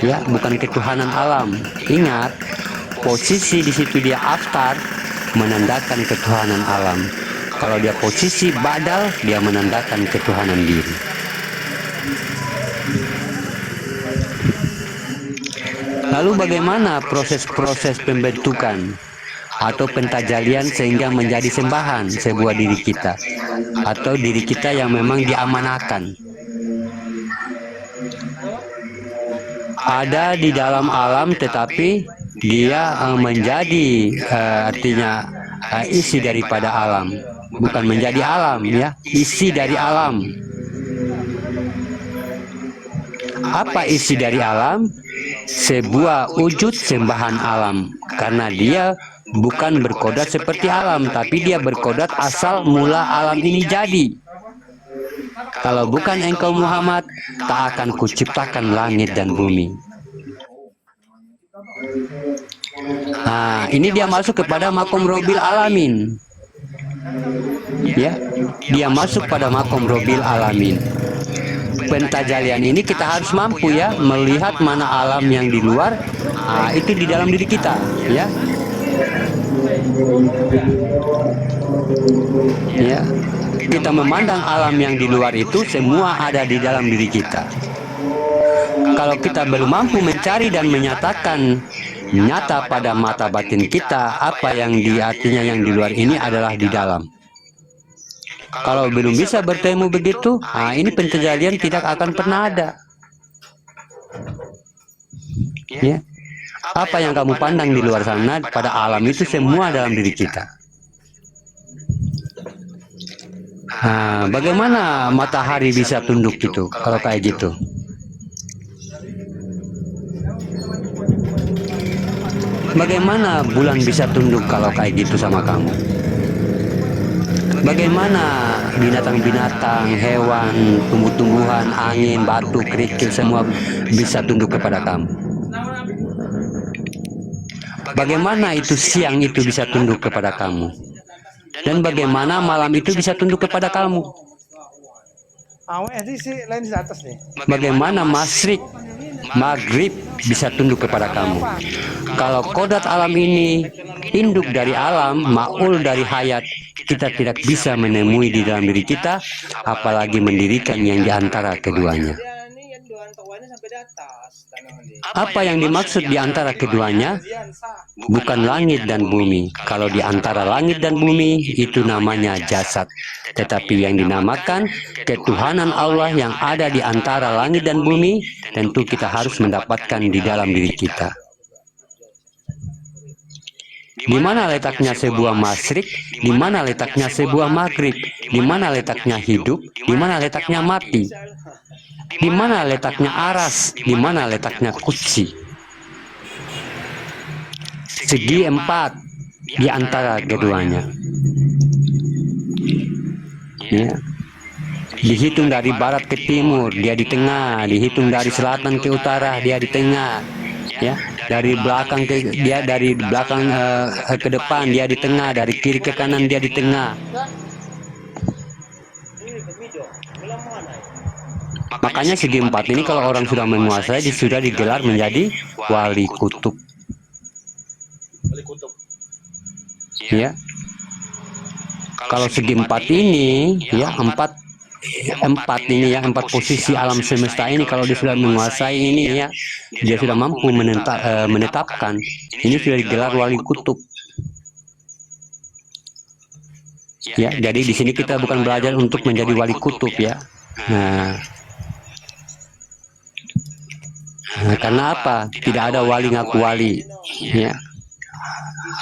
ya, bukan ketuhanan alam. Ingat, posisi di situ dia aftar menandakan ketuhanan alam. Kalau dia posisi badal, dia menandakan ketuhanan diri. Lalu bagaimana proses-proses pembentukan atau pentajalian sehingga menjadi sembahan sebuah diri kita atau diri kita yang memang diamanahkan? Ada di dalam alam tetapi dia menjadi artinya isi daripada alam, bukan menjadi alam ya, isi dari alam. Apa isi dari alam? Sebuah wujud sembahan alam, karena dia bukan berkodrat seperti alam, tapi dia berkodrat asal mula alam ini jadi. Kalau bukan engkau Muhammad, tak akan kuciptakan langit dan bumi. Nah, ini dia masuk kepada makom Rabbil Alamin. Ya, dia masuk pada makom Rabbil Alamin. Pentajalian ini kita harus mampu ya melihat mana alam yang di luar, itu di dalam diri kita, ya. Ya, kita memandang alam yang di luar itu semua ada di dalam diri kita. Kalau kita belum mampu mencari dan menyatakan nyata pada mata batin kita apa yang artinya yang di luar ini adalah di dalam. Kalau belum bisa bertemu begitu, ini pentajalian tidak akan pernah ada. Ya. Apa yang kamu pandang di luar sana pada alam itu semua dalam diri kita. Bagaimana matahari bisa tunduk gitu kalau kayak gitu? Bagaimana bulan bisa tunduk kalau kayak gitu sama kamu? Bagaimana binatang-binatang, hewan, tumbuh-tumbuhan, angin, batu, kerikil semua bisa tunduk kepada kamu? Bagaimana itu siang itu bisa tunduk kepada kamu? Dan bagaimana malam itu bisa tunduk kepada kamu? Bagaimana masyrik, maghrib bisa tunduk kepada kamu? Kalau kodrat alam ini induk dari alam, ma'ul dari hayat, kita tidak bisa menemui di dalam diri kita, apalagi mendirikan yang di antara keduanya. Apa yang dimaksud di antara keduanya? Bukan langit dan bumi. Kalau di antara langit dan bumi, itu namanya jasad. Tetapi yang dinamakan ketuhanan Allah yang ada di antara langit dan bumi, tentu kita harus mendapatkan di dalam diri kita. Di mana letaknya sebuah masyrik, di mana letaknya sebuah maghrib, di mana letaknya hidup, di mana letaknya mati, di mana letaknya aras, di mana letaknya kutsi. Segi 4 di antara keduanya. Ya. Dihitung dari barat ke timur, dia di tengah. Dihitung dari selatan ke utara, dia di tengah. Ya, dari belakang ke ke depan dia di tengah, dari kiri ke kanan dia di tengah. Makanya segi 4 ini kalau orang sudah menguasai, sudah digelar menjadi wali kutub. Ya. Kalau segi 4 ini, ya 4 ini ya, 4 posisi alam semesta ini, kalau dia sudah menguasai ini ya, dia sudah mampu menetapkan, ini sudah digelar wali kutub. Ya, jadi di sini kita bukan belajar untuk menjadi wali kutub ya. Karena apa? Tidak ada wali ngaku wali. Ya.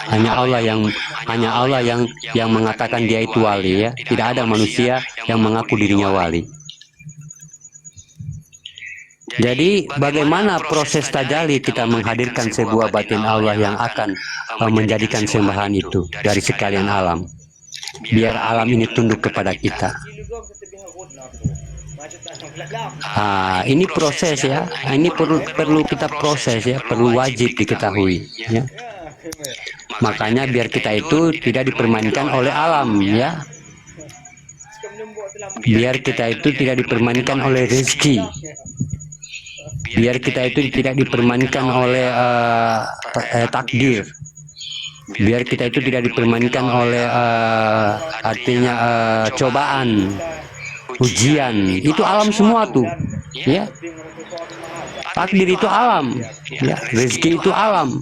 Hanya Allah yang mengatakan dia itu wali ya. Tidak ada manusia yang mengaku dirinya wali. Jadi bagaimana proses tajalli kita menghadirkan sebuah batin Allah yang akan menjadikan sembahan itu dari sekalian alam, biar alam ini tunduk kepada kita. Ini proses ya. Ini perlu kita proses ya, perlu wajib diketahui ya. Makanya biar kita itu tidak dipermainkan oleh alam ya. Biar kita itu tidak dipermainkan oleh rezeki. Biar kita itu tidak dipermainkan oleh takdir. Biar kita itu tidak dipermainkan oleh artinya cobaan, ujian. Itu alam semua tuh ya. Takdir itu alam ya. Rezeki itu alam.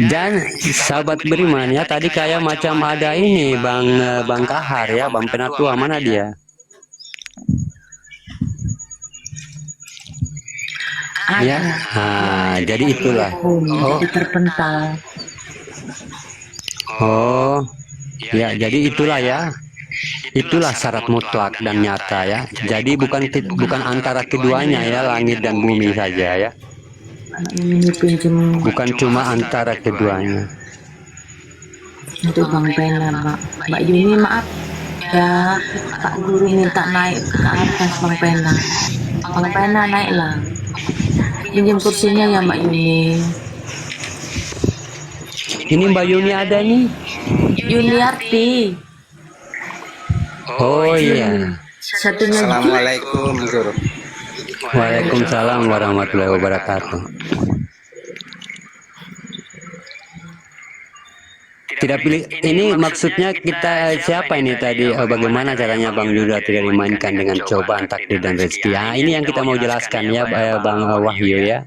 Dan sahabat beriman ya, tadi kayak macam ada ini Bang Kahar ya, Bang Penatua, mana dia? Ya, jadi itulah. Jadi terpental. Oh, ya, jadi itulah ya. Itulah syarat mutlak dan nyata ya. Jadi bukan antara keduanya ya, langit dan bumi saja ya. Ini pinjam Bukan cuma antara keduanya. untuk Bang Pena, Mbak Yuni, maaf ya, Pak Guru minta naik ke atas Bang Pena. Bang Pena naiklah. Pinjam kursinya ya Mbak Yuni. Ini Mbak Yuni ada nih. Yuniarti. Oh iya. Satunya Assalamualaikum Guru. Waalaikumsalam warahmatullahi wabarakatuh. Tidak pilih, ini maksudnya kita siapa ini tadi? Bagaimana caranya Bang Yuda tidak dimainkan dengan cobaan takdir dan rezeki? Ini yang kita mau jelaskan ya, Bang Wahyu ya.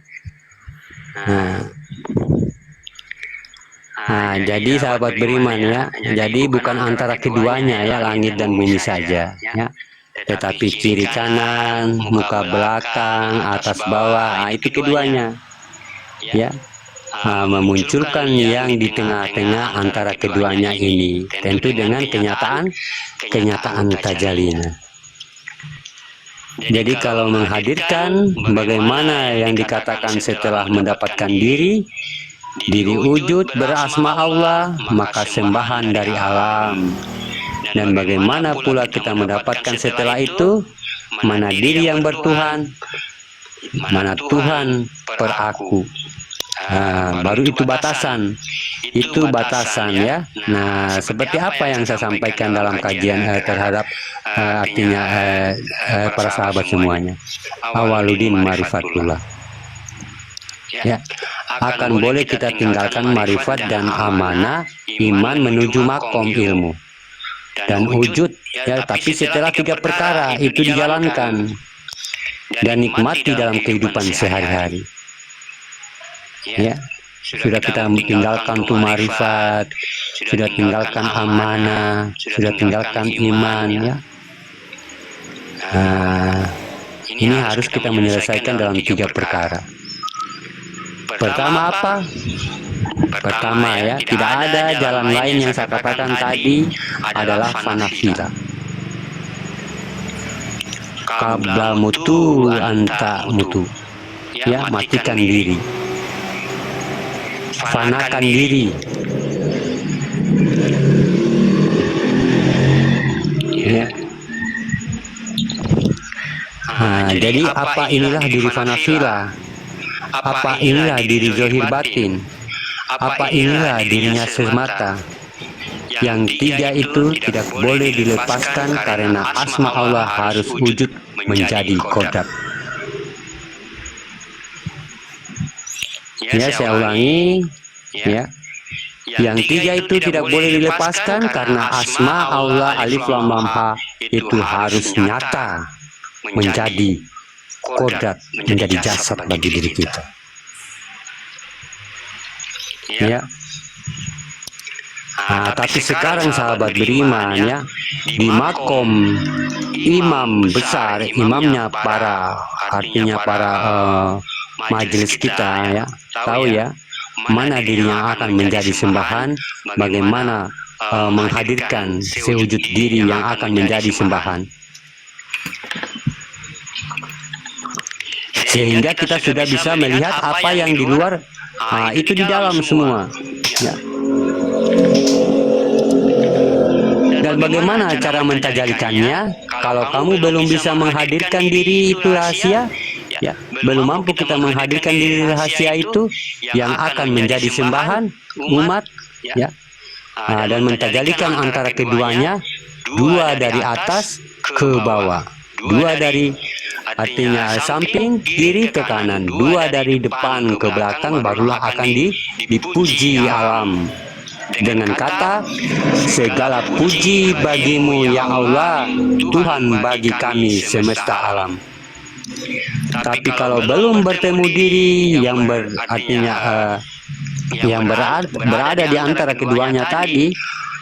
Jadi sahabat beriman ya, jadi bukan antara keduanya ya, langit dan bumi saja ya, tetapi kiri kanan, muka belakang, atas bawah, itu keduanya ya. memunculkan yang di tengah-tengah antara keduanya ini, tentu dengan kenyataan tajalinya. Jadi kalau menghadirkan bagaimana yang dikatakan setelah mendapatkan diri wujud berasma Allah, maka sembahan dari alam. Dan bagaimana pula kita mendapatkan setelah itu, mana diri yang bertuhan, mana Tuhan per aku. Baru itu batasan ya. Nah, seperti apa yang saya sampaikan dalam kajian terhadap artinya para sahabat semuanya. Awaludin marifatullah. Ya, akan boleh kita tinggalkan marifat dan amanah iman menuju makom ilmu dan wujud ya, tapi setelah 3 perkara itu dijalankan dan nikmati dalam kehidupan sehari-hari. Ya, sudah kita tinggalkan tuh marifat, sudah tinggalkan amanah, sudah tinggalkan iman ya. Ini harus kita menyelesaikan dalam 3 perkara. Pertama apa? Pertama ya, tidak ada jalan lain yang saya katakan tadi adalah fana fila. Qabla mutu anta mutu. Ya, matikan diri. Fanakan diri. Ya. Jadi apa inilah diri fana fila? Apa inilah diri zahir batin? Apa inilah dirinya semata? Yang 3 itu tidak boleh dilepaskan karena asma Allah harus wujud menjadi kodrat. Ya, saya ulangi ya. Yang 3 itu tidak boleh dilepaskan karena asma Allah alif lam lam ha itu harus nyata menjadi kodrat, menjadi jasad bagi diri kita. Ya. Tapi sekarang sahabat beriman ya, di makom imam besar, imamnya artinya para majelis kita ya, tahu ya mana dirinya akan menjadi sembahan, bagaimana menghadirkan sewujud diri yang akan menjadi sembahan. Sehingga kita sudah bisa melihat apa yang di luar, itu di dalam semua ya. Dan bagaimana cara mentajalikannya? Kalau kamu belum bisa menghadirkan diri itu rahasia ya, belum mampu kita menghadirkan diri rahasia itu yang akan menjadi sembahan umat ya, dan mentajalikan antara keduanya, 2 dari atas ke bawah, 2 dari artinya samping kiri ke kanan, 2 dari depan ke belakang, barulah akan dipuji alam dengan kata segala puji bagimu ya Allah, Tuhan bagi kami semesta alam. Tapi kalau belum bertemu diri yang artinya yang berada di antara keduanya tadi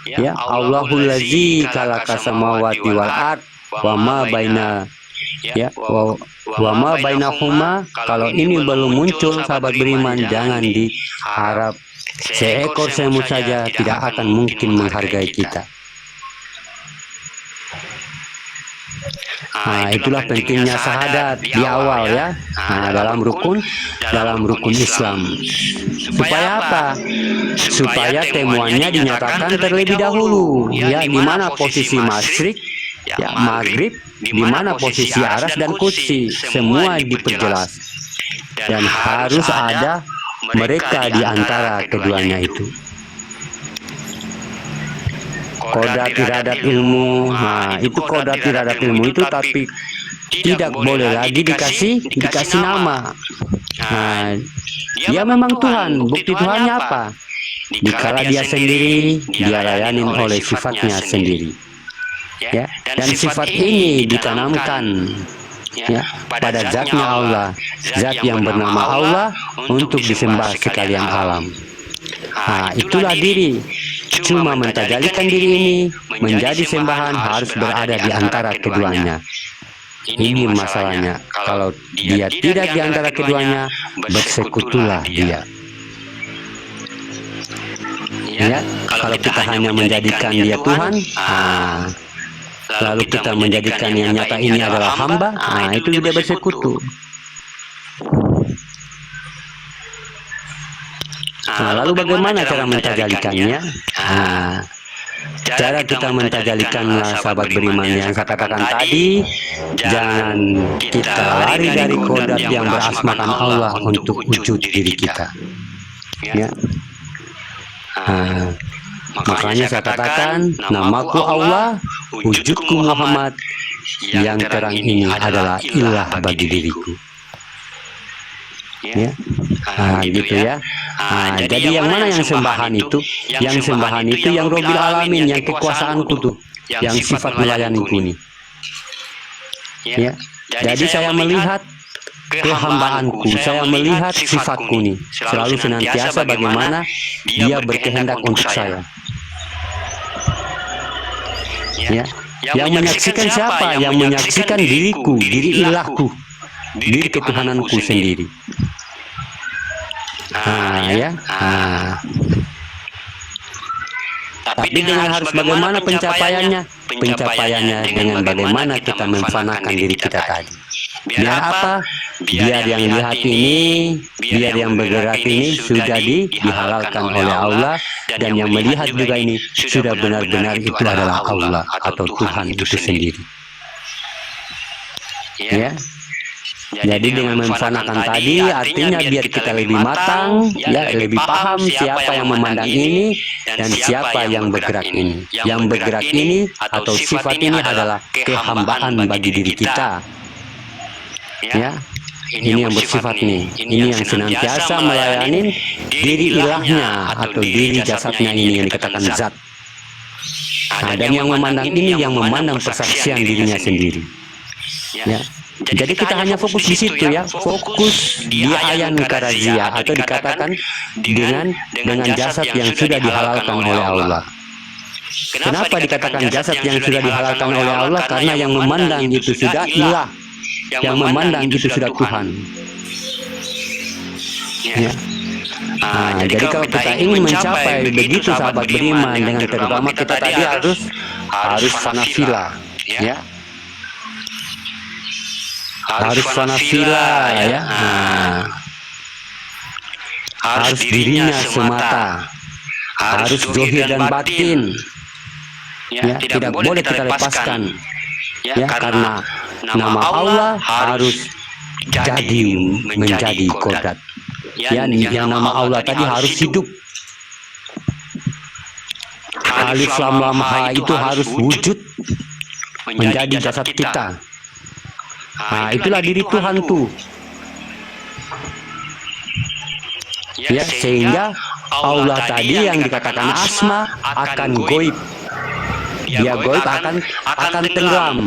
ya, Allahul ladzi khalaqa samawati wal ard wa ma baina ya wa ma bainahuma. Kalau ini belum muncul sahabat beriman, jangan diharap seekor semut saja tidak akan mungkin menghargai kita. Itulah pentingnya syahadat di awal ya, dalam rukun Islam. Supaya apa? Supaya temuannya dinyatakan terlebih dahulu ya, di mana posisi masyrik ya, maghrib, di mana posisi aras dan kursi, semua diperjelas. Dan harus ada mereka di antara keduanya itu. Kodrat iradat ilmu, itu kodrat iradat ilmu itu, tapi tidak boleh lagi dikasih nama. Dia memang Tuhan. Bukti Tuhannya apa? Dikala dia sendiri, dia layanin oleh sifatnya sendiri. Ya, dan sifat ini ditanamkan ya pada zatnya Allah, zat yang bernama Allah, untuk disembah sekalian alam. Itulah diri. Cuma mentajalikan diri ini menjadi sembahan harus berada di antara keduanya. Ini masalahnya. Kalau dia tidak di antara keduanya, bersekutulah dia. Ya, kalau kita hanya menjadikan dia Tuhan, lalu kita menjadikan yang nyata ini adalah hamba, itu sudah bersekutu. Lalu bagaimana cara mentajalikannya? Cara kita mentajalikanlah, sahabat beriman, yang saya katakan tadi, jangan kita lari dari kodrat yang berasmakan Allah untuk wujud diri kita. Ya. Makanya saya katakan, namaku Allah, wujudku Muhammad, yang terang ini adalah ilah bagi diriku. Ya, gitu ya. Jadi yang mana yang sembahan itu? Yang sembahan itu yang Robil Alamin, yang kekuasaanku tuh, yang sifat melayaniku nih. Ya, jadi saya melihat kehambaanku, saya melihat sifatku nih, selalu senantiasa bagaimana dia berkehendak untuk saya. Ya, yang menyaksikan siapa? Yang menyaksikan diriku, diri ilahku, diri ketuhananku sendiri. Tapi dengan harus bagaimana pencapaiannya? Pencapaiannya dengan bagaimana kita memfanakan diri kita tadi. Biar apa? Biar yang lihat ini, biar yang bergerak ini sudah dihalalkan oleh Allah, dan yang melihat juga ini sudah benar-benar itu adalah Allah atau Tuhan itu sendiri. Ya. Jadi dengan memfanakan tadi artinya biar kita lebih matang, ya, lebih paham siapa yang memandang ini dan siapa yang bergerak ini. Yang bergerak ini atau sifat ini adalah kehambaan bagi diri kita. Ya, ini yang bersifat ini yang senantiasa melayani diri ilahnya atau diri jasadnya ini yang dikatakan zat. Dan yang memandang ini yang memandang persaksian dirinya sendiri. Ya. Jadi kita hanya fokus di situ ya, fokus di ayan karazia atau dikatakan dengan jasad yang sudah dihalalkan oleh Allah. Kenapa dikatakan jasad yang sudah dihalalkan oleh Allah? Karena yang memandang itu sudah ilah, yang memandang itu sudah Tuhan. Ya. Jadi kalau kita ingin mencapai begitu, sahabat beriman, dengan terutama kita tadi harus fanafila, ya. Harus fanafila, ya. Harus dirinya semata, harus zahir dan batin, ya, tidak boleh kita lepaskan, ya, karena nama Allah harus menjadi kodrat, ya, yang nama Allah tadi harus hidup. Alif Lam Lam Ha itu harus wujud menjadi jasad kita. Itulah diri Tuhan tuh. Ya, sehingga Allah tadi yang dikatakan asma akan goib. Dia goib akan tenggelam.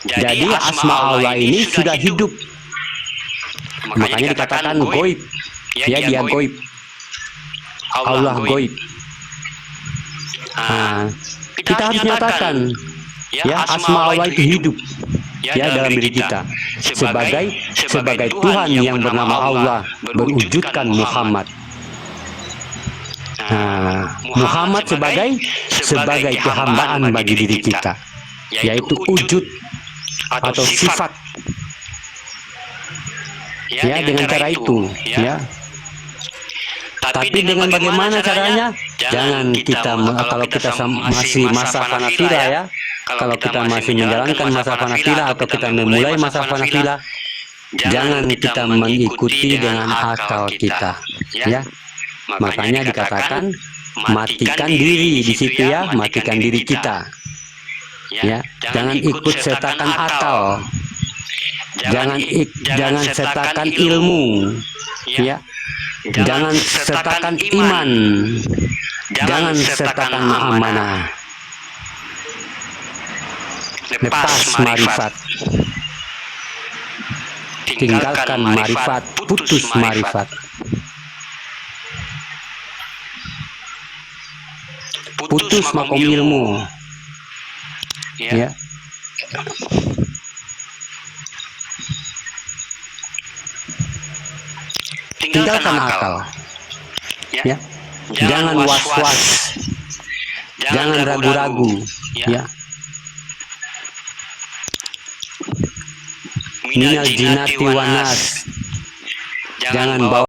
Jadi asma Allah ini sudah hidup. Makanya dikatakan goib. Ya, dia goib. Allah goib. Kita harus nyatakan, ya, asma Allah itu hidup, ya, dalam diri kita sebagai Tuhan yang bernama Allah berwujudkan Muhammad. Muhammad sebagai kehambaan bagi diri kita, yaitu wujud atau sifat. Ya, dengan cara itu, ya. Tapi dengan bagaimana caranya? Jangan kita, kalau kita masih masa fanafila, ya, kalau kita masih menjalankan masa fanafila atau kita memulai masa fanafila, jangan kita mengikuti dengan akal kita, ya. Makanya dikatakan matikan diri di situ, ya, matikan diri kita, ya. Jangan ikut sertakan akal, jangan sertakan ilmu, ya. Jangan sertakan iman, jangan sertakan amanah. Lepas marifat, tinggalkan marifat, putus marifat. Putus makom ilmu, ya. Tinggalkan akal, ya. Jangan was-was, Jangan ragu-ragu, ya. Minal jinati wanas. Jangan bawa